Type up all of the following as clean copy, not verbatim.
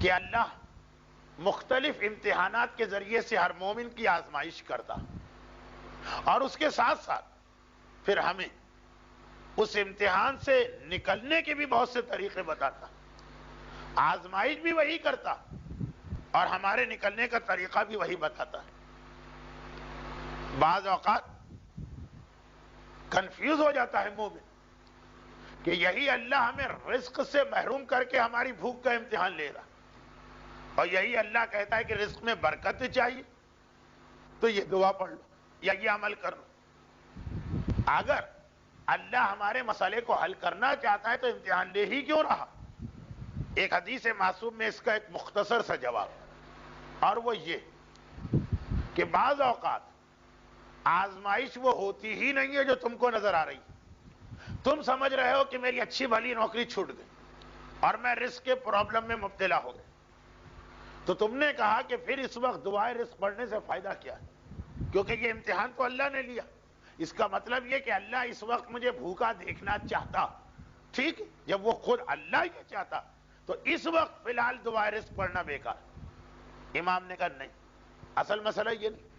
کہ اللہ مختلف امتحانات کے ذریعے سے ہر مومن کی آزمائش کرتا، اور اس کے ساتھ ساتھ پھر ہمیں اس امتحان سے نکلنے کے بھی بہت سے طریقے بتاتا۔ آزمائش بھی وہی کرتا اور ہمارے نکلنے کا طریقہ بھی وہی بتاتا۔ بعض اوقات کنفیوز ہو جاتا ہے مومن کہ یہی اللہ ہمیں رزق سے محروم کر کے ہماری بھوک کا امتحان لے رہا، اور یہی اللہ کہتا ہے کہ رزق میں برکت چاہیے تو یہ دعا پڑھ لو یا یہ عمل کر لو۔ اگر اللہ ہمارے مسئلے کو حل کرنا چاہتا ہے تو امتحان لے ہی کیوں رہا؟ ایک حدیث معصوم میں اس کا ایک مختصر سا جواب، اور وہ یہ کہ بعض اوقات آزمائش وہ ہوتی ہی نہیں ہے جو تم کو نظر آ رہی ہے۔ تم سمجھ رہے ہو کہ میری اچھی بھلی نوکری چھوٹ گئی اور میں رزق کے پرابلم میں مبتلا ہو گیا، تو تم نے کہا کہ پھر اس وقت دعائے رزق پڑھنے سے فائدہ کیا ہے، کیونکہ یہ امتحان تو اللہ نے لیا۔ اس کا مطلب یہ کہ اللہ اس وقت مجھے بھوکا دیکھنا چاہتا، ٹھیک، جب وہ خود اللہ یہ چاہتا تو اس وقت فی الحال دعائے رزق پڑھنا بیکار۔ امام نے کہا نہیں، اصل مسئلہ یہ نہیں،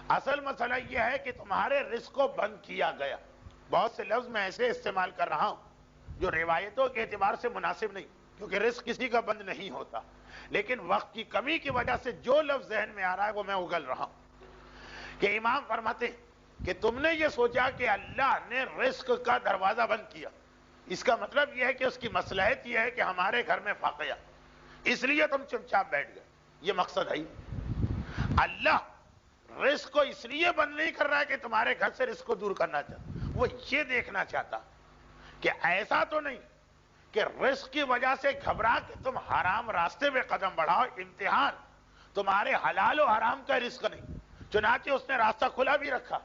اصل مسئلہ یہ ہے کہ تمہارے رزق کو بند کیا گیا۔ بہت سے لفظ میں ایسے استعمال کر رہا ہوں جو روایتوں کے اعتبار سے مناسب نہیں، کیونکہ رزق کسی کا بند نہیں ہوتا، لیکن وقت کی کمی کی وجہ سے جو لفظ ذہن میں آ رہا ہے وہ میں اگل رہا ہوں۔ کہ امام فرماتے ہیں کہ تم نے یہ سوچا کہ اللہ نے رزق کا دروازہ بند کیا، اس کا مطلب یہ ہے کہ اس کی مصلحت یہ ہے کہ ہمارے گھر میں فاقہ، اس لیے تم چپ چاپ بیٹھ گئے۔ یہ مقصد ہے ہی۔ اللہ رزق کو اس لیے بند نہیں کر رہا ہے کہ تمہارے گھر سے رزق کو دور کرنا چاہتا، وہ یہ دیکھنا چاہتا کہ ایسا تو نہیں کہ رزق کی وجہ سے گھبرا کے تم حرام راستے پہ قدم بڑھاؤ۔ امتحان تمہارے حلال و حرام کا رزق نہیں، چنانچہ اس نے راستہ کھلا بھی رکھا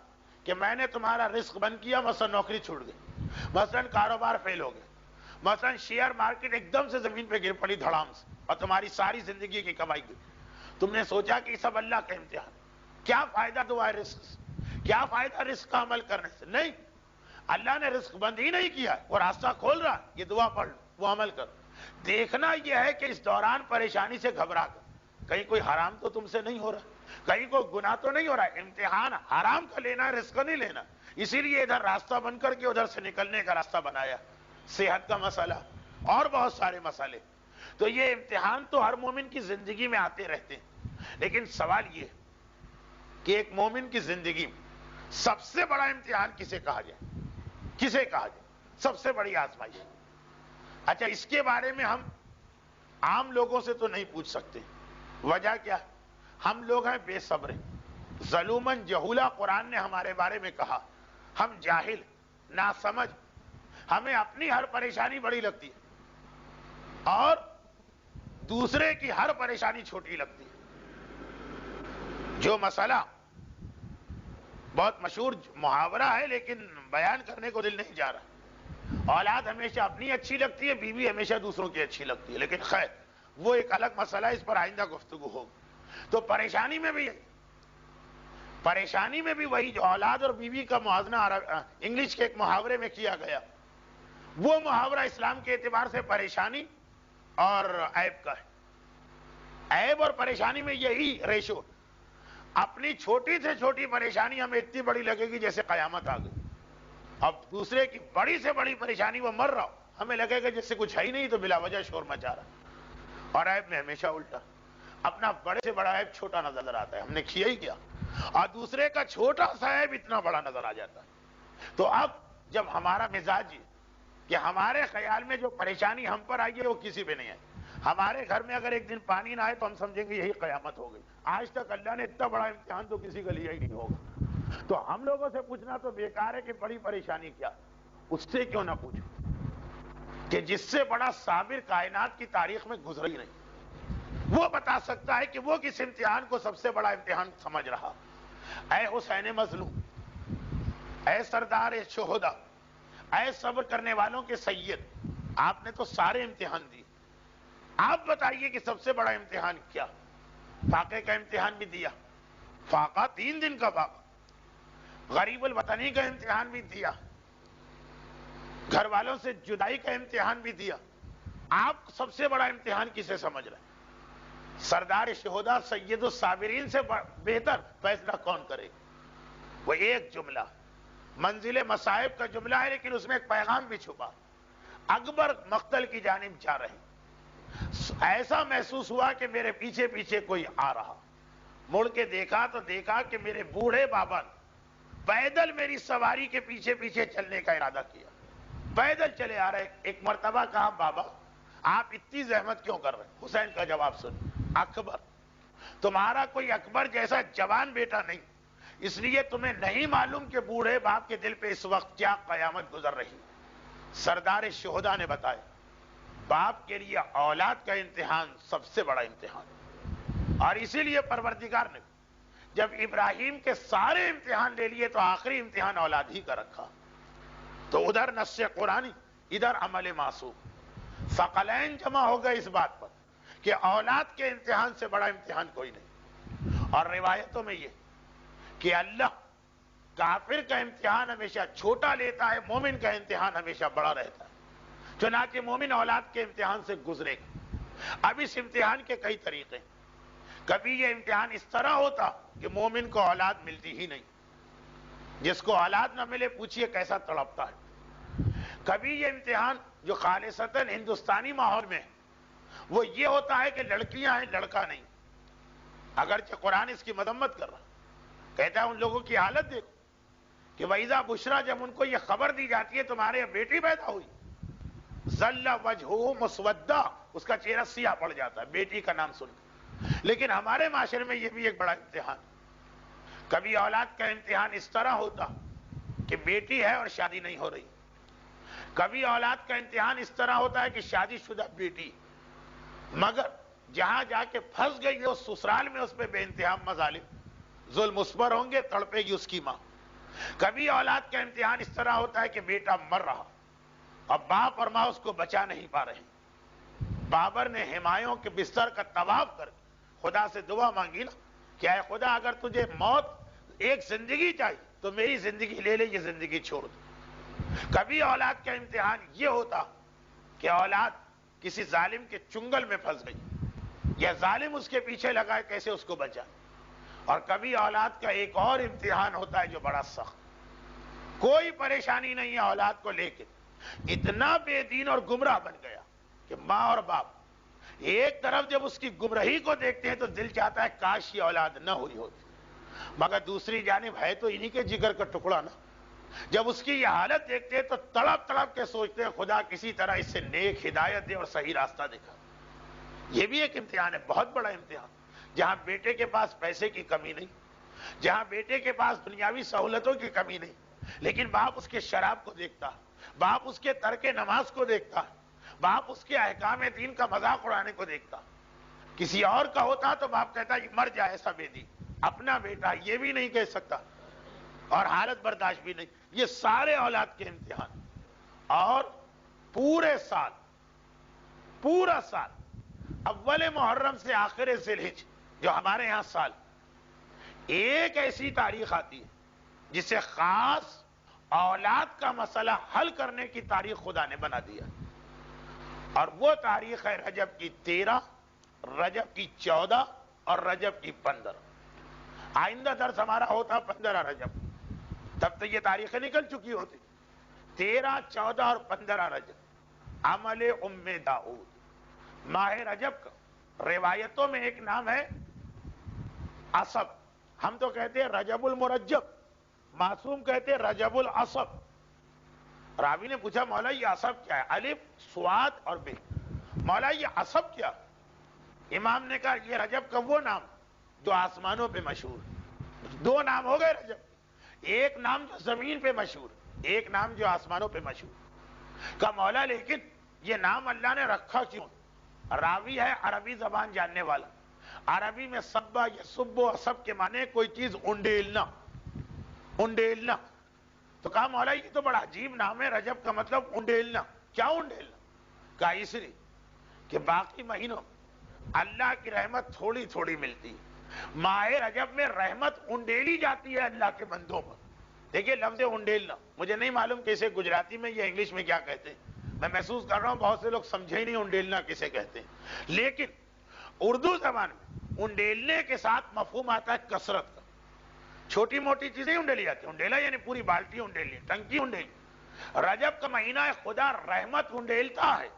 کہ میں نے تمہارا رزق بند کیا، مثلا نوکری چھوٹ گئی، مثلا کاروبار فیل ہو گیا، مثلا شیئر مارکیٹ ایک دم سے زمین پہ گر پڑی دھڑام سے اور تمہاری ساری زندگی کی کمائی گئی۔ تم نے سوچا کہ یہ سب اللہ کا امتحان، کیا فائدہ دعائے رزق سے، کیا فائدہ رزق کا عمل کرنے سے؟ نہیں، اللہ نے رزق بند ہی نہیں کیا، وہ راستہ کھول رہا، یہ دعا پڑھ لو، وہ عمل کرو۔ دیکھنا یہ ہے کہ اس دوران پریشانی سے گھبرا کر کہیں کوئی حرام تو تم سے نہیں ہو رہا، کہیں کوئی گناہ تو نہیں ہو رہا ہے۔ امتحان حرام کا لینا ہے، رزق نہیں لینا، اسی لیے ادھر راستہ بن کر کے ادھر سے نکلنے کا راستہ بنایا۔ صحت کا مسئلہ اور بہت سارے مسئلے، تو یہ امتحان تو ہر مومن کی زندگی میں آتے رہتے ہیں، لیکن سوال یہ ہے کہ ایک مومن کی زندگی میں سب سے بڑا امتحان کسے کہا جائے؟ کسے کہا جائے سب سے بڑی آزمائش؟ اچھا، اس کے بارے میں ہم عام لوگوں سے تو نہیں پوچھ سکتے۔ وجہ کیا ہے؟ ہم لوگ ہیں بے صبر، ظلومن جہولا قرآن نے ہمارے بارے میں کہا۔ ہم جاہل، ناسمجھ، ہمیں اپنی ہر پریشانی بڑی لگتی ہے اور دوسرے کی ہر پریشانی چھوٹی لگتی ہے۔ جو مسئلہ بہت مشہور محاورہ ہے لیکن بیان کرنے کو دل نہیں جا رہا، اولاد ہمیشہ اپنی اچھی لگتی ہے، بیوی ہمیشہ دوسروں کی اچھی لگتی ہے، لیکن خیر وہ ایک الگ مسئلہ ہے، اس پر آئندہ گفتگو ہوگی۔ تو پریشانی میں بھی وہی جو اولاد اور بیوی کا موازنہ انگلش کے ایک محاورے میں کیا گیا، وہ محاورہ اسلام کے اعتبار سے پریشانی اور عیب کا ہے۔ عیب اور پریشانی میں یہی ریشو، اپنی چھوٹی سے چھوٹی پریشانی ہمیں اتنی بڑی لگے گی جیسے قیامت آ گئی، اب دوسرے کی بڑی سے بڑی پریشانی وہ مر رہا ہو ہمیں لگے گا جس سے کچھ ہے ہی نہیں تو بلا وجہ شور مچا رہا۔ اور عیب میں ہمیشہ الٹا، اپنا بڑے سے بڑا عیب چھوٹا نظر آتا ہے، ہم نے کیا ہی کیا، اور دوسرے کا چھوٹا سا عیب اتنا بڑا نظر آ جاتا ہے۔ تو اب جب ہمارا مزاج کہ ہمارے خیال میں جو پریشانی ہم پر آئی ہے وہ کسی پہ نہیں آئی، ہمارے گھر میں اگر ایک دن پانی نہ آئے تو ہم سمجھیں گے یہی قیامت ہو گئی، آج تک اللہ نے اتنا بڑا امتحان تو کسی کا لیا ہی نہیں ہوگا۔ تو ہم لوگوں سے پوچھنا تو بیکار ہے کہ بڑی پریشانی کیا، اس سے کیوں نہ پوچھو کہ جس سے بڑا صابر کائنات کی تاریخ میں گزرا ہی نہیں، وہ بتا سکتا ہے کہ وہ کس امتحان کو سب سے بڑا امتحان سمجھ رہا۔ اے حسین مظلوم، اے سردار شہدا، اے صبر کرنے والوں کے سید، آپ نے تو سارے امتحان دیے، آپ بتائیے کہ سب سے بڑا امتحان کیا؟ فاقے کا امتحان بھی دیا، فاقہ 3 دن کا فاقہ، غریب الوطنی کا امتحان بھی دیا، گھر والوں سے جدائی کا امتحان بھی دیا، آپ سب سے بڑا امتحان کسے سمجھ رہے ہیں؟ سردار شہداء سید الصابرین سے بہتر فیصلہ کون کرے؟ وہ ایک جملہ منزل مصائب کا جملہ ہے، لیکن اس میں ایک پیغام بھی چھپا۔ اکبر مقتل کی جانب جا رہے، ایسا محسوس ہوا کہ میرے پیچھے پیچھے کوئی آ رہا، مڑ کے دیکھا تو دیکھا کہ میرے بوڑھے بابا پیدل میری سواری کے پیچھے پیچھے چلنے کا ارادہ کیا، پیدل چلے آ رہے۔ ایک مرتبہ کہا بابا آپ اتنی زحمت کیوں کر رہے ہیں؟ حسین کا جواب سن، اکبر تمہارا کوئی اکبر جیسا جوان بیٹا نہیں، اس لیے تمہیں نہیں معلوم کہ بوڑھے باپ کے دل پہ اس وقت کیا قیامت گزر رہی۔ سردار شہداء نے بتایا باپ کے لیے اولاد کا امتحان سب سے بڑا امتحان، اور اسی لیے پروردگار نے جب ابراہیم کے سارے امتحان لے لیے تو آخری امتحان اولاد ہی کا رکھا۔ تو ادھر نص قرآنی، ادھر عمل معصوم، ثقلین جمع ہو گئے اس بات پر کہ اولاد کے امتحان سے بڑا امتحان کوئی نہیں۔ اور روایتوں میں یہ کہ اللہ کافر کا امتحان ہمیشہ چھوٹا لیتا ہے، مومن کا امتحان ہمیشہ بڑا رہتا ہے۔ چنانچہ مومن اولاد کے امتحان سے گزرے گا۔ اب اس امتحان کے کئی طریقے، کبھی یہ امتحان اس طرح ہوتا کہ مومن کو اولاد ملتی ہی نہیں، جس کو اولاد نہ ملے پوچھئے کیسا تڑپتا ہے۔ کبھی یہ امتحان جو خالصتاً ہندوستانی ماحول میں ہے وہ یہ ہوتا ہے کہ لڑکیاں ہیں لڑکا نہیں، اگرچہ قرآن اس کی مذمت کر رہا، کہتا ہے ان لوگوں کی حالت دیکھو کہ وَإِذَا بُشْرَا، جب ان کو یہ خبر دی جاتی ہے تمہارے یہاں بیٹی پیدا ہوئی، ظَلَّ وَجْهُهُ مُسْوَدًّا، اس کا چہرہ سیاہ پڑ جاتا ہے بیٹی کا نام سن کر۔ لیکن ہمارے معاشرے میں یہ بھی ایک بڑا امتحان، کبھی اولاد کا امتحان اس طرح ہوتا کہ بیٹی ہے اور شادی نہیں ہو رہی، کبھی اولاد کا امتحان اس طرح ہوتا ہے کہ شادی شدہ بیٹی مگر جہاں جا کے پھنس گئی ہے اس سسرال میں اس پہ بے انتہا مظالم، ظلم اس پر ہوں گے، تڑپے گی اس کی ماں۔ کبھی اولاد کا امتحان اس طرح ہوتا ہے کہ بیٹا مر رہا اور باپ اور ماں اس کو بچا نہیں پا رہے۔ بابر نے ہمایوں کے بستر کا طواف کر خدا سے دعا مانگی نا کہ اے خدا اگر تجھے موت ایک زندگی چاہیے تو میری زندگی لے لے، یہ زندگی چھوڑ دو۔ کبھی اولاد کا امتحان یہ ہوتا کہ اولاد کسی ظالم کے چنگل میں پھنس گئی، یا ظالم اس کے پیچھے لگا ہے کیسے اس کو بچا۔ اور کبھی اولاد کا ایک اور امتحان ہوتا ہے جو بڑا سخت، کوئی پریشانی نہیں ہے اولاد کو لے کے، اتنا بے دین اور گمراہ بن گیا کہ ماں اور باپ ایک طرف جب اس کی گمراہی کو دیکھتے ہیں تو دل چاہتا ہے کاش یہ اولاد نہ ہوئی ہوتی، مگر دوسری جانب ہے تو انہی کے جگر کا ٹکڑا نا، جب اس کی یہ حالت دیکھتے ہیں تو تڑپ تڑپ کے سوچتے ہیں خدا کسی طرح اس سے نیک ہدایت دے اور صحیح راستہ دکھا۔ یہ بھی ایک امتحان ہے، بہت بڑا امتحان، جہاں بیٹے کے پاس پیسے کی کمی نہیں، جہاں بیٹے کے پاس دنیاوی سہولتوں کی کمی نہیں، لیکن باپ اس کے شراب کو دیکھتا، باپ اس کے ترک نماز کو دیکھتا، باپ اس کے احکام دین کا مذاق اڑانے کو دیکھتا۔ کسی اور کا ہوتا تو باپ کہتا یہ مر جائے ایسا بے دین، اپنا بیٹا یہ بھی نہیں کہہ سکتا اور حالت برداشت بھی نہیں۔ یہ سارے اولاد کے امتحان، اور پورا سال اول محرم سے آخر ذی الحجہ جو ہمارے ہاں سال، ایک ایسی تاریخ آتی ہے جسے خاص اولاد کا مسئلہ حل کرنے کی تاریخ خدا نے بنا دیا، اور وہ تاریخ ہے رجب کی 13، رجب کی 14 اور رجب کی 15۔ آئندہ درس ہمارا ہوتا 15 رجب، تب تو یہ تاریخیں نکل چکی ہوتی، 13، 14 اور 15 رجب، عمل ام داؤد۔ ماہ رجب کا روایتوں میں ایک نام ہے عصب، ہم تو کہتے ہیں رجب المرجب، معصوم کہتے ہیں رجب العصب۔ راوی نے پوچھا مولا یہ عصب کیا ہے؟ الف صاد اور بے، مولا یہ عصب کیا؟ امام نے کہا یہ رجب کا وہ نام جو آسمانوں پہ مشہور، دو نام ہو گئے رجب، ایک نام جو زمین پہ مشہور، ایک نام جو آسمانوں پہ مشہور۔ کہا مولا لیکن یہ نام اللہ نے رکھا کیوں؟ راوی ہے عربی زبان جاننے والا، عربی میں سبا یسب و عصب کے معنی کوئی چیز انڈیلنا، انڈیلنا۔ تو کہا مولا یہ تو بڑا عجیب نام ہے، رجب کا مطلب انڈیلنا، کیا انڈیلنا؟ کہا اس لیے کہ باقی مہینوں اللہ کی رحمت تھوڑی تھوڑی ملتی ہے، ماہ رجب میں رحمت انڈیلی جاتی ہے اللہ کے بندوں پر۔ دیکھیے لفظ انڈیلنا، مجھے نہیں معلوم کیسے گجراتی میں یا انگلش میں کیا کہتے ہیں، میں محسوس کر رہا ہوں بہت سے لوگ سمجھے ہی نہیں انڈیلنا کسے کہتے ہیں، لیکن اردو زبان میں انڈیلنے کے ساتھ مفہوم آتا ہے کثرت کا. چھوٹی موٹی چیزیں انڈیلی جاتی ہیں. انڈیلا یعنی پوری بالٹی انڈیلی, ٹنکی انڈیلی. رجب کا مہینہ ہے, خدا رحمت انڈیلتا ہے.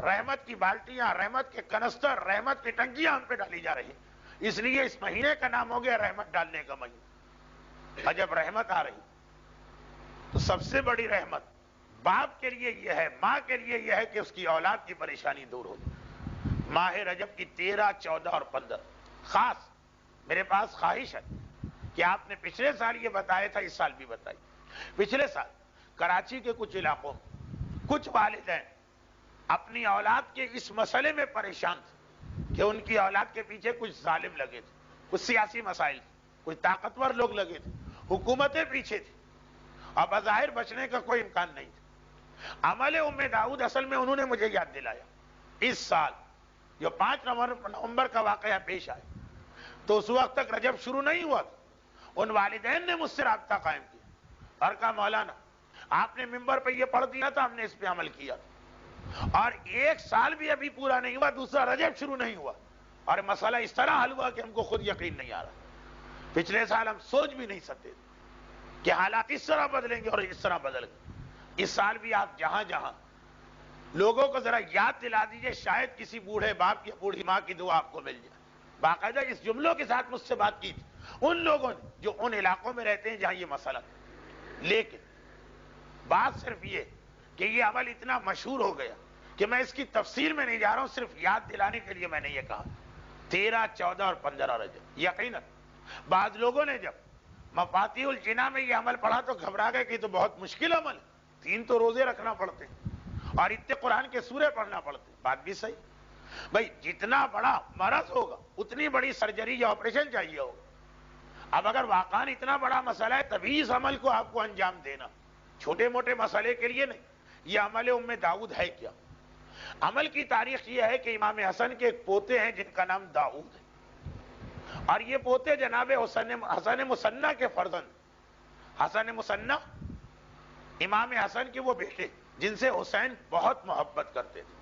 رحمت کی بالٹیاں, رحمت کے کنستر, رحمت کی ٹنکیاں ہم پہ ڈالی جا رہی ہیں. اس لیے اس مہینے کا نام ہو گیا رحمت ڈالنے کا مہینہ. اور جب رحمت آ رہی تو سب سے بڑی رحمت باپ کے لیے یہ ہے, ماں کے لیے یہ ہے کہ اس کی اولاد کی پریشانی دور ہو. ماہ رجب کی 13, 14 اور 15 خاص میرے پاس خواہش ہے کہ آپ نے پچھلے سال یہ بتایا تھا, اس سال بھی بتائی. پچھلے سال کراچی کے کچھ علاقوں میں کچھ والدین اپنی اولاد کے اس مسئلے میں پریشان تھے کہ ان کی اولاد کے پیچھے کچھ ظالم لگے تھے, کچھ سیاسی مسائل تھے, کچھ طاقتور لوگ لگے تھے, حکومتیں پیچھے تھی اور بظاہر بچنے کا کوئی امکان نہیں تھا. عمل ام داؤد اصل میں انہوں نے مجھے یاد دلایا. اس سال جو 5 نومبر کا واقعہ پیش آئے تو اس وقت تک رجب شروع نہیں ہوا تھا. ان والدین نے مجھ سے رابطہ قائم کیا اور کہا مولانا آپ نے ممبر پہ یہ پڑھ دیا تھا, ہم نے اس پہ عمل کیا تھا, اور 1 سال بھی ابھی پورا نہیں ہوا, دوسرا رجب شروع نہیں ہوا اور مسئلہ اس طرح حل ہوا کہ ہم کو خود یقین نہیں آ رہا. پچھلے سال ہم سوچ بھی نہیں سکتے کہ حالات اس طرح بدلیں گے اور اس طرح بدل گئے. اس سال بھی آپ جہاں جہاں لوگوں کو ذرا یاد دلا دیجئے, شاید کسی بوڑھے باپ یا بوڑھی ماں کی دعا آپ کو مل جائے. باقاعدہ اس جملوں کے ساتھ مجھ سے بات کی تھی ان لوگوں نے جو ان علاقوں میں رہتے ہیں جہاں یہ مسئلہ ہے. لیکن بات صرف یہ کہ یہ عمل اتنا مشہور ہو گیا کہ میں اس کی تفصیل میں نہیں جا رہا ہوں, صرف یاد دلانے کے لیے میں نے یہ کہا. 13, 14 اور 15 رجب یقیناً بعض لوگوں نے جب مفاتیح الجناح میں یہ عمل پڑھا تو گھبرا گئے کہ یہ تو بہت مشکل عمل ہے, 3 تو روزے رکھنا پڑتے ہیں اور اتنے قرآن کے سورے پڑھنا پڑتے ہیں. بات بھی صحیح بھائی, جتنا بڑا مرض ہوگا اتنی بڑی سرجری یا آپریشن چاہیے ہوگا. اب اگر واقعاً اتنا بڑا مسئلہ ہے تبھی اس عمل کو آپ کو انجام دینا, چھوٹے موٹے مسئلے کے لیے نہیں. یہ عمل ام داؤد ہے کیا؟ عمل کی تاریخ یہ ہے کہ امام حسن کے ایک پوتے ہیں جن کا نام داؤد ہے, اور یہ پوتے جناب حسن مصنع کے فرزند. حسن مصنع امام حسن کے وہ بیٹے جن سے حسین بہت محبت کرتے تھے.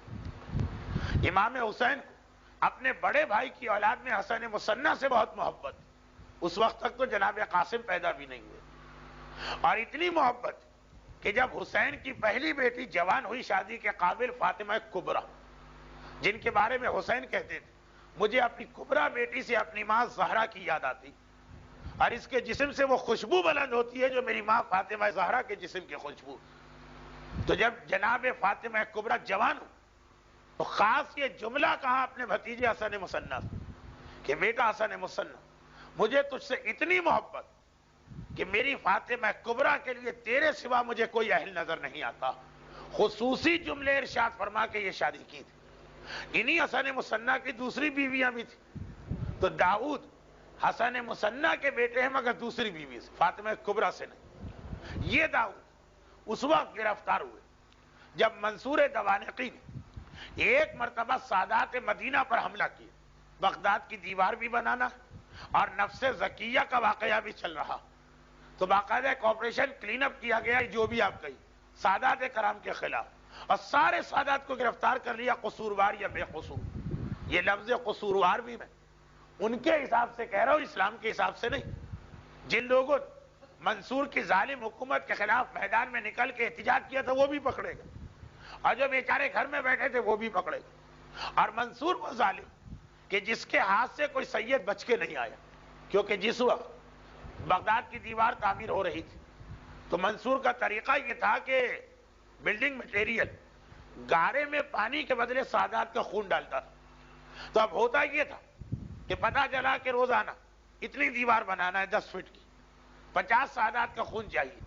امام حسین کو اپنے بڑے بھائی کی اولاد میں حسن مصنع سے بہت محبت. اس وقت تک تو جناب قاسم پیدا بھی نہیں ہوئے, اور اتنی محبت کہ جب حسین کی پہلی بیٹی جوان ہوئی شادی کے قابل, فاطمہ کبریٰ, جن کے بارے میں حسین کہتے تھے مجھے اپنی کبریٰ بیٹی سے اپنی ماں زہرا کی یاد آتی اور اس کے جسم سے وہ خوشبو بلند ہوتی ہے جو میری ماں فاطمہ زہرا کے جسم کی خوشبو. تو جب جناب فاطمہ کبریٰ جوان ہو تو خاص یہ جملہ کہا اپنے بھتیجے حسن مصنع سے کہ بیٹا حسن مصنع, مجھے تجھ سے اتنی محبت کہ میری فاطمہ کبریٰ کے لیے تیرے سوا مجھے کوئی اہل نظر نہیں آتا. خصوصی جملے ارشاد فرما کے یہ شادی کی تھی. انہی حسن مصنع کی دوسری بیویاں بھی تھی. تو داؤد حسن مصنع کے بیٹے ہیں مگر دوسری بیوی سے, فاطمہ کبریٰ سے نہیں. یہ داؤد اس وقت گرفتار ہوئے جب منصور دوانقی نے ایک مرتبہ سادات مدینہ پر حملہ کیا. بغداد کی دیوار بھی بنانا اور نفس زکیہ کا واقعہ بھی چل رہا, تو باقاعدہ ایک آپریشن کلین اپ کیا گیا, جو بھی آپ کہی, سادات کرام کے خلاف, اور سارے سادات کو گرفتار کر لیا, قصوروار یا بے قصور. یہ لفظ قصوروار بھی میں ان کے حساب سے کہہ رہا ہوں, اسلام کے حساب سے نہیں. جن لوگوں نے منصور کی ظالم حکومت کے خلاف میدان میں نکل کے احتجاج کیا تھا وہ بھی پکڑے گا, اور جو بیچارے گھر میں بیٹھے تھے وہ بھی پکڑے گا. اور منصور وہ ظالم کہ جس کے ہاتھ سے کوئی سید بچ کے نہیں آیا, کیونکہ جس وقت بغداد کی دیوار تعمیر ہو رہی تھی تو منصور کا طریقہ یہ تھا کہ بلڈنگ مٹیریل گارے میں پانی کے بدلے سادات کا خون ڈالتا تھا. تو اب ہوتا یہ تھا کہ پتہ چلا کہ روزانہ اتنی دیوار بنانا ہے 10 فٹ کی, 50 سادات کا خون چاہیے.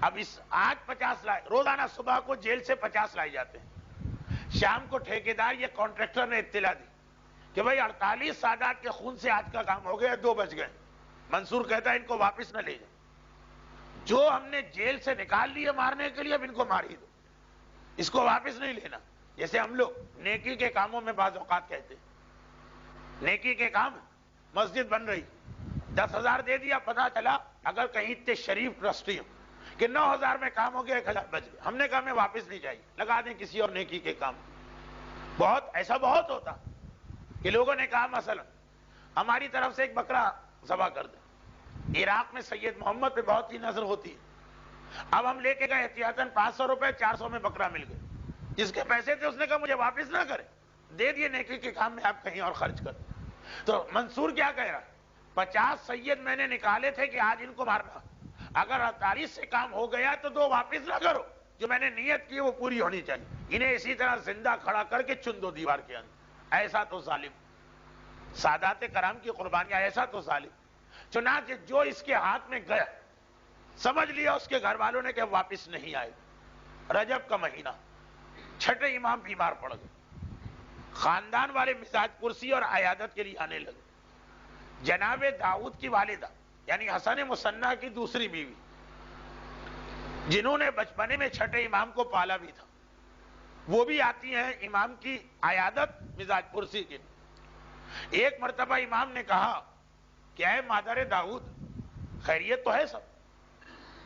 اب آج 50 لائے, روزانہ صبح کو جیل سے 50 لائے جاتے ہیں, شام کو ٹھیکیدار یہ کانٹریکٹر نے اطلاع دی کہ بھئی 48 سادات کے خون سے آج کا کام ہو گیا, 2 بج گئے. منصور کہتا ہے ان کو واپس نہ لے جائیں, جو ہم نے جیل سے نکال لیے مارنے کے لیے اب ان کو مار ہی دو, اس کو واپس نہیں لینا. جیسے ہم لوگ نیکی کے کاموں میں بعض اوقات کہتے ہیں, نیکی کے کام, مسجد بن رہی, 10,000 دے دیا, پتہ چلا اگر کہیں اتنے شریف ٹرسٹی ہوں کہ 9,000 میں کام ہو گیا, 1,000 بچ گئے, ہم نے کہا میں واپس نہیں چاہیے, لگا دیں کسی اور نیکی کے کام. بہت ایسا بہت ہوتا. کہ لوگوں نے کہا مثلا ہماری طرف سے ایک بکرا ذبح کر دیں. عراق میں سید محمد پہ بہت ہی نظر ہوتی ہے. اب ہم لے کے گئے احتیاطاً 500 روپے، 400 میں بکرا مل گئے. جس کے پیسے تھے اس نے کہا مجھے واپس نہ کرے، دے دیے نیکی کے کام میں، آپ کہیں اور خرچ کر. تو منصور کیا کہہ رہا، 50 سید میں نے نکالے تھے کہ آج ان کو مارنا، اگر 48 سے کام ہو گیا تو 2 واپس نہ کرو، جو میں نے نیت کی وہ پوری ہونی چاہیے. انہیں اسی طرح زندہ کھڑا کر کے چن دو دیوار کے اندر. ایسا تو ظالم، سادات کرام کی قربانیاں، ایسا تو ظالم. چنانچہ جو اس کے ہاتھ میں گیا سمجھ لیا اس کے گھر والوں نے کہ واپس نہیں آئے. رجب کا مہینہ، چھٹے امام بیمار پڑ گئے. خاندان والے مزاج پرسی اور عیادت کے لیے آنے لگے. جناب داؤد کی والدہ یعنی حسن مصنع کی دوسری بیوی، جنہوں نے بچپنے میں چھٹے امام کو پالا بھی تھا، وہ بھی آتی ہیں امام کی عیادت مزاج پرسی کے. ایک مرتبہ امام نے کہا کہ اے مادر داؤد، خیریت تو ہے سب،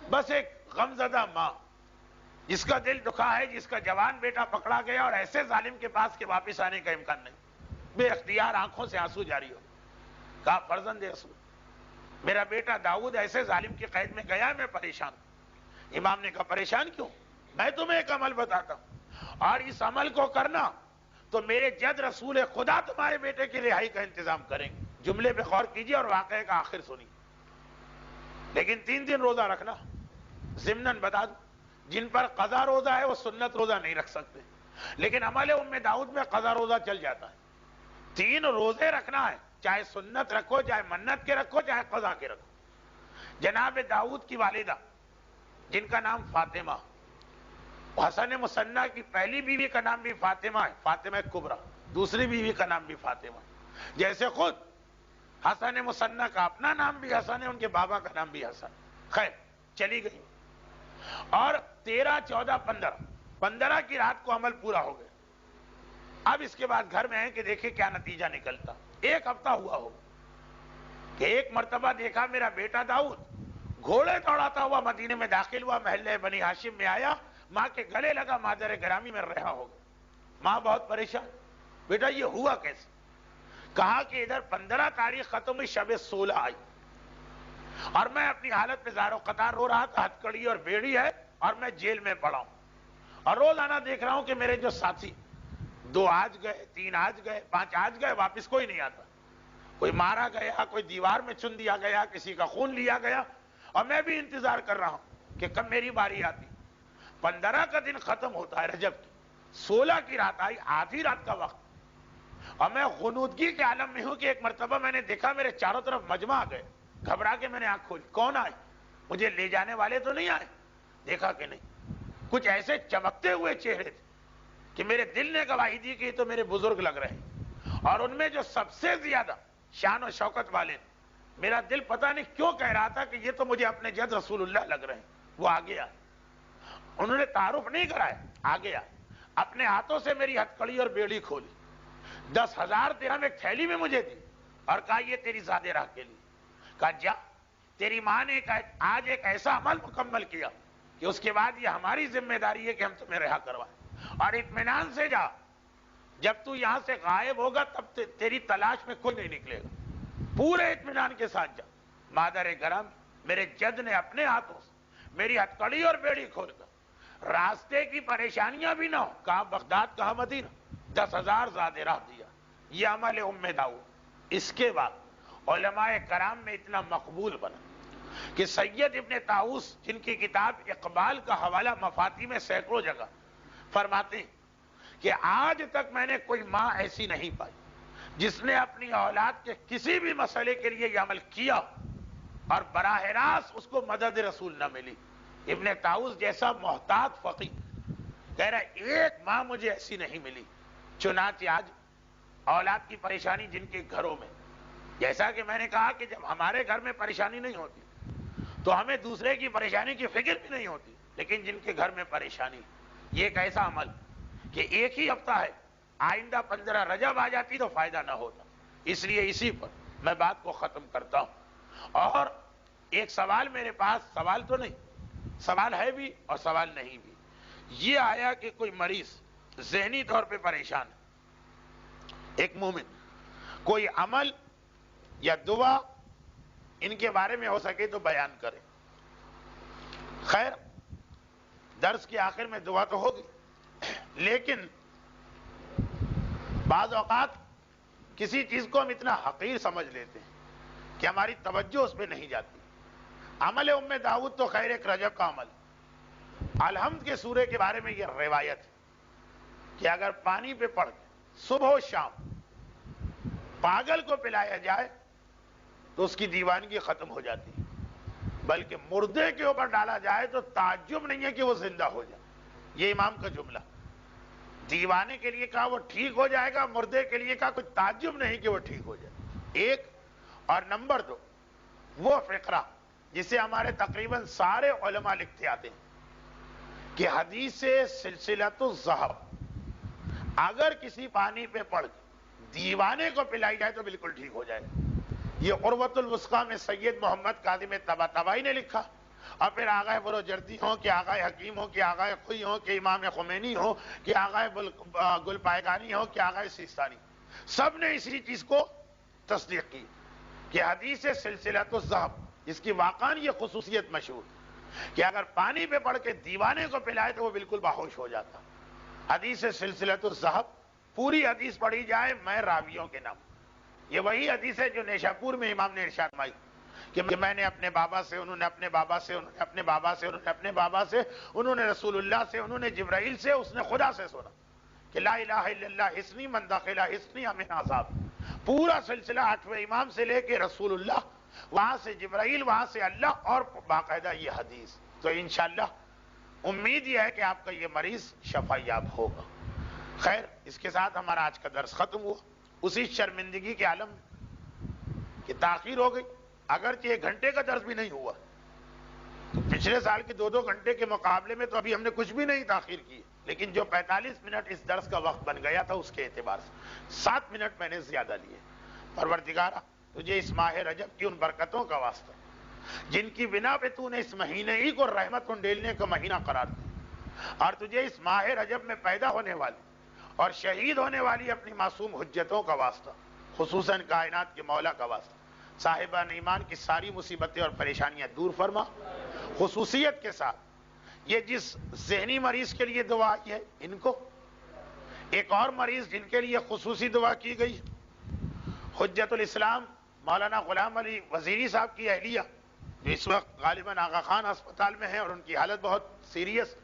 بس ایک غمزدہ ماں جس کا دل دکھا ہے، جس کا جوان بیٹا پکڑا گیا اور ایسے ظالم کے پاس کے واپس آنے کا امکان نہیں. بے اختیار آنکھوں سے آنسو جاری ہو. کہا فرزند رسول، میرا بیٹا داؤد ایسے ظالم کی قید میں گیا ہے، میں پریشان ہوں. امام نے کہا پریشان کیوں؟ میں تمہیں ایک عمل بتاتا ہوں اور اس عمل کو کرنا تو میرے جد رسول خدا تمہارے بیٹے کی رہائی کا انتظام کریں گے. جملے پہ غور کیجیے اور واقعے کا آخر سنیے. لیکن 3 دن روزہ رکھنا. ضمناً بتا دوں، جن پر قضا روزہ ہے وہ سنت روزہ نہیں رکھ سکتے، لیکن عمل ام داؤد میں قضا روزہ چل جاتا ہے. 3 روزے رکھنا ہے، چاہے سنت رکھو، چاہے منت کے رکھو، چاہے قضا کے رکھو. جناب داؤد کی والدہ جن کا نام فاطمہ، حسن مصنع کی پہلی بیوی کا نام بھی فاطمہ ہے، فاطمہ کبریٰ. دوسری بیوی کا نام بھی فاطمہ. جیسے خود حسن مصنع کا اپنا نام بھی حسن ہے، ان کے بابا کا نام بھی حسن. خیر چلی گئی اور 13، 14، 15 کی رات کو عمل پورا ہو گیا. اب اس کے بعد گھر میں ہیں کہ دیکھیں کیا نتیجہ نکلتا. 1 ہفتہ ہوا ہو کہ ایک مرتبہ دیکھا میرا بیٹا داؤد گھوڑے دوڑاتا ہوا مدینے میں داخل ہوا، محلے بنی ہاشم میں آیا، ماں کے گلے لگا، مادر گرامی میں رہا ہو گیا. ماں بہت پریشان، بیٹا یہ ہوا کیسے؟ کہا کہ ادھر 15 تاریخ ختم ہوئی، شب 16 آئی اور میں اپنی حالت پہ زار و قطار رو رہا تھا. ہتھ کڑی اور بیڑی ہے اور میں جیل میں پڑا ہوں اور روزانہ دیکھ رہا ہوں کہ میرے جو ساتھی 2 آج گئے، 3 آج گئے، 5 آج گئے، واپس کوئی نہیں آتا. کوئی مارا گیا، کوئی دیوار میں چن دیا گیا، کسی کا خون لیا گیا، اور میں بھی انتظار کر رہا ہوں کہ کب میری باری آتی. 15 کا دن ختم ہوتا ہے رجب کی، 16 کی رات آئی، آدھی رات کا وقت، اور میں غنودگی کے عالم میں ہوں کہ ایک مرتبہ میں نے دیکھا میرے چاروں طرف مجمع آ گئے. گھبرا کے میں نے آنکھ کھولی، کون آئے؟ مجھے لے جانے والے تو نہیں آئے؟ دیکھا کہ نہیں، کچھ ایسے چمکتے ہوئے چہرے تھے کہ میرے دل نے گواہی دی کہ یہ تو میرے بزرگ لگ رہے ہیں. اور ان میں جو سب سے زیادہ شان و شوکت والے، میرا دل پتہ نہیں کیوں کہہ رہا تھا کہ یہ تو مجھے اپنے جد رسول اللہ لگ رہے ہیں. وہ آگے آئے، انہوں نے تعارف نہیں کرایا، آگے آئے، اپنے ہاتھوں سے میری ہتھ کڑی اور بیڑی کھولی، 10,000 درہم ایک تھیلی میں مجھے دی اور کہا یہ تیری زاد راہ کے لیے. کہا جا، تیری ماں نے آج ایک ایسا عمل مکمل کیا کہ اس کے بعد یہ ہماری ذمہ داری ہے کہ ہم تمہیں رہا کروائیں، اور اطمینان سے جا، جب تو یہاں سے غائب ہوگا تب تیری تلاش میں کوئی نہیں نکلے گا. پورے اطمینان کے ساتھ جا. مادر گرامی، میرے جد نے اپنے ہاتھوں سے میری ہتھکڑی اور بیڑی کھول کر راستے کی پریشانیاں بھی نہ ہو، کہاں بغداد کہاں مدینہ، 10,000 زاد راہ دیا. یہ عمل ام داؤد. اس کے بعد علماء کرام میں اتنا مقبول بنا کہ سید ابن طاووس جن کی کتاب اقبال کا حوالہ مفاتیح میں سینکڑوں جگہ فرماتے ہیں کہ آج تک میں نے کوئی ماں ایسی نہیں پائی جس نے اپنی اولاد کے کسی بھی مسئلے کے لیے یہ عمل کیا اور براہ راست اس کو مدد رسول نہ ملی. ابن طاووس جیسا محتاط فقیہ کہہ رہا ہے ایک ماں مجھے ایسی نہیں ملی. چنانچہ آج اولاد کی پریشانی جن کے گھروں میں، جیسا کہ میں نے کہا کہ جب ہمارے گھر میں پریشانی نہیں ہوتی تو ہمیں دوسرے کی پریشانی کی فکر بھی نہیں ہوتی، لیکن جن کے گھر میں پریشانی، یہ ایک ایسا عمل کہ ایک ہی ہفتہ ہے، آئندہ 15 رجب آ جاتی تو فائدہ نہ ہوتا. اس لیے اسی پر میں بات کو ختم کرتا ہوں. اور ایک سوال میرے پاس، سوال تو نہیں، سوال ہے بھی اور سوال نہیں بھی. یہ آیا کہ کوئی مریض ذہنی طور پہ پریشان ہے، ایک مومن کوئی عمل یا دعا ان کے بارے میں ہو سکے تو بیان کریں. خیر درس کے آخر میں دعا تو ہوگی، لیکن بعض اوقات کسی چیز کو ہم اتنا حقیر سمجھ لیتے ہیں کہ ہماری توجہ اس پہ نہیں جاتی. عمل ام داؤد تو خیر ایک رجب کا عمل. الحمد کے سورے کے بارے میں یہ روایت ہے کہ اگر پانی پہ پڑ کے صبح و شام پاگل کو پلایا جائے تو اس کی دیوانگی ختم ہو جاتی ہے، بلکہ مردے کے اوپر ڈالا جائے تو تعجب نہیں ہے کہ وہ زندہ ہو جائے. یہ امام کا جملہ. دیوانے کے لیے کہا وہ ٹھیک ہو جائے گا، مردے کے لیے کہا کوئی تعجب نہیں کہ وہ ٹھیک ہو جائے. ایک. اور نمبر 2 وہ فقرہ جسے ہمارے تقریباً سارے علماء لکھتے آتے ہیں کہ حدیث سلسلۃ الذہب اگر کسی پانی پہ پڑ کے دیوانے کو پلائی جائے تو بالکل ٹھیک ہو جائے. یہ عروۃ الوثقیٰ میں سید محمد کاظم طباطبائی نے لکھا، اور پھر آغا بروجردی ہوں کہ آغا حکیم ہوں کہ آغا خوئی ہوں کہ امام خمینی ہوں کہ آغا گل پائگانی ہوں کہ آغا سیستانی، سب نے اسی چیز کو تصدیق کی کہ حدیث سلسلۃ الذہب جس کی واقعاً یہ خصوصیت مشہور کہ اگر پانی پہ پڑ کے دیوانے کو پلائے تو وہ بالکل باہوش ہو جاتا. حدیث سلسلۃ الذہب پوری حدیث پڑھی جائے میں راویوں کے نام. یہ وہی حدیث ہے جو نیشاپور میں امام نے ارشاد فرمائی کہ میں نے اپنے بابا سے، انہوں نے اپنے بابا سے، انہوں نے اپنے بابا سے، انہوں نے اپنے بابا سے، انہوں نے رسول اللہ سے، انہوں نے جبرائیل سے، اس نے خدا سے سنا کہ لا الہ الا اللہ حصنی من دخل حصنی امن عذاب. پورا سلسلہ 8ویں امام سے لے کے رسول اللہ، وہاں سے جبرائیل، وہاں سے اللہ، اور باقاعدہ یہ حدیث. تو انشاءاللہ امید یہ ہے کہ آپ کا یہ مریض شفا یاب ہوگا. خیر اس کے ساتھ ہمارا آج کا درس ختم ہوا. اسی شرمندگی کے عالم میں کہ تاخیر ہو گئی، اگرچہ 1 گھنٹے کا درس بھی نہیں ہوا، تو پچھلے سال کے 2 گھنٹے کے مقابلے میں تو ابھی ہم نے کچھ بھی نہیں تاخیر کی، لیکن جو 45 منٹ اس درس کا وقت بن گیا تھا اس کے اعتبار سے 7 منٹ میں نے زیادہ لیے. پروردگارہ تجھے اس ماہ رجب کی ان برکتوں کا واسطہ جن کی بنا پہ تو نے اس مہینے ہی کو رحمت انڈیلنے کا مہینہ قرار دیا، اور تجھے اس ماہ رجب میں پیدا ہونے والی اور شہید ہونے والی اپنی معصوم حجتوں کا واسطہ، خصوصاً کائنات کے مولا کا واسطہ صاحبان ایمان کی ساری مصیبتیں اور پریشانیاں دور فرما. خصوصیت کے ساتھ یہ جس ذہنی مریض کے لیے دعا کی ہے ان کو، ایک اور مریض جن کے لیے خصوصی دعا کی گئی، حجت الاسلام مولانا غلام علی وزیری صاحب کی اہلیہ جو اس وقت غالباً آغا خان ہسپتال میں ہیں اور ان کی حالت بہت سیریس